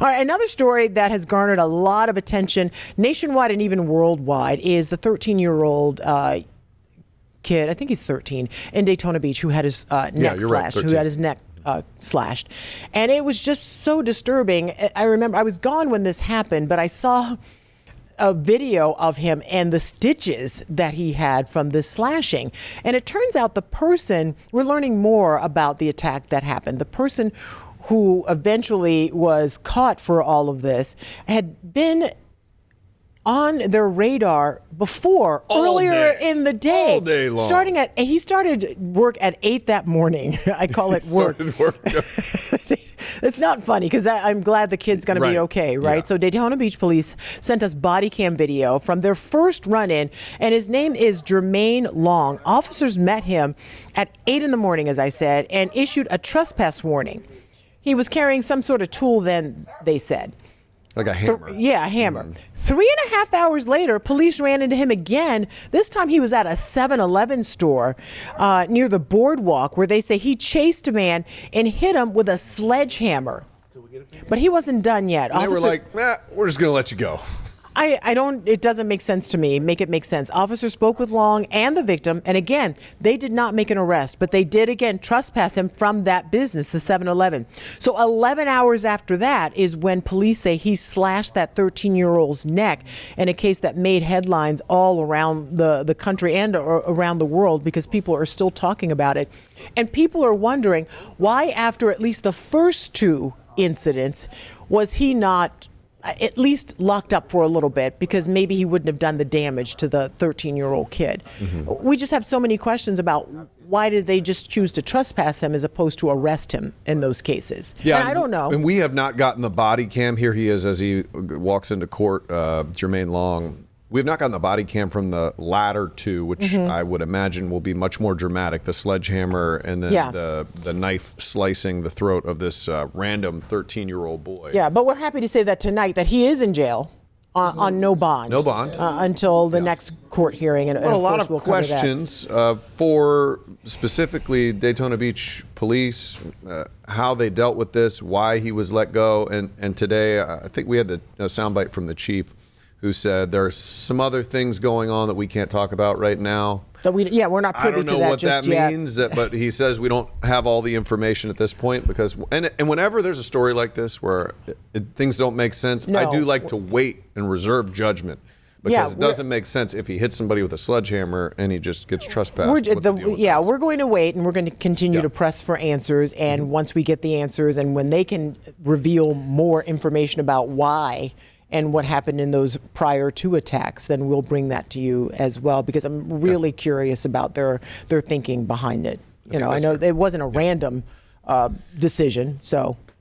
All right, another story that has garnered a lot of attention nationwide and even worldwide is the 13-year-old kid, I think he's 13, in Daytona Beach, who had his neck slashed, who had his neck slashed. And it was just so disturbing. I remember I was gone when this happened, but I saw a video of him and the stitches that he had from this slashing. And it turns out the person, we're learning more about the attack that happened. The person who eventually was caught for all of this had been on their radar before, earlier in the day. All day long. He started work at 8 that morning. I call it work. It's not funny because I'm glad the kid's going to be okay, right? Yeah. So Daytona Beach police sent us body cam video from their first run-in, and his name is Jermaine Long. Officers met him at 8 in the morning, as I said, and issued a trespass warning. He was carrying some sort of tool then, they said. Like a hammer. A hammer. 3.5 hours later, police ran into him again. This time he was at a 7-Eleven store near the boardwalk where they say he chased a man and hit him with a sledgehammer. But he wasn't done yet. They were like, we're just going to let you go. It doesn't make sense to me. Make it make sense. Officers spoke with Long and the victim, and again, they did not make an arrest, but they did again trespass him from that business, the 7-Eleven. So 11 hours after that is when police say he slashed that 13-year-old's neck in a case that made headlines all around the country and around the world because people are still talking about it. And people are wondering why, after at least the first two incidents, was he not at least locked up for a little bit, because maybe he wouldn't have done the damage to the 13-year-old kid. Mm-hmm. We just have so many questions about why did they just choose to trespass him as opposed to arrest him in those cases. Yeah, and I don't know. And we have not gotten the body cam. Here he is as he walks into court, Jermaine Long. We have not gotten the body cam from the latter two, which I would imagine will be much more dramatic. The sledgehammer and then the knife slicing the throat of this random 13-year-old boy. Yeah, but we're happy to say that tonight that he is in jail on no bond. No bond. Until the next court hearing. And a lot of questions for specifically Daytona Beach police, how they dealt with this, why he was let go. And today, I think we had the soundbite from the chief, who said there's some other things going on that we can't talk about right now. So we're not privy to that just yet. I don't know what that means, but he says we don't have all the information at this point because, and whenever there's a story like this where things don't make sense, I do like to wait and reserve judgment. Because it doesn't make sense if he hits somebody with a sledgehammer and he just gets trespassed. We're going to wait and we're going to continue to press for answers. And once we get the answers and when they can reveal more information about why and what happened in those prior two attacks, then we'll bring that to you as well, because I'm really curious about their thinking behind it. I know it wasn't a random decision, so.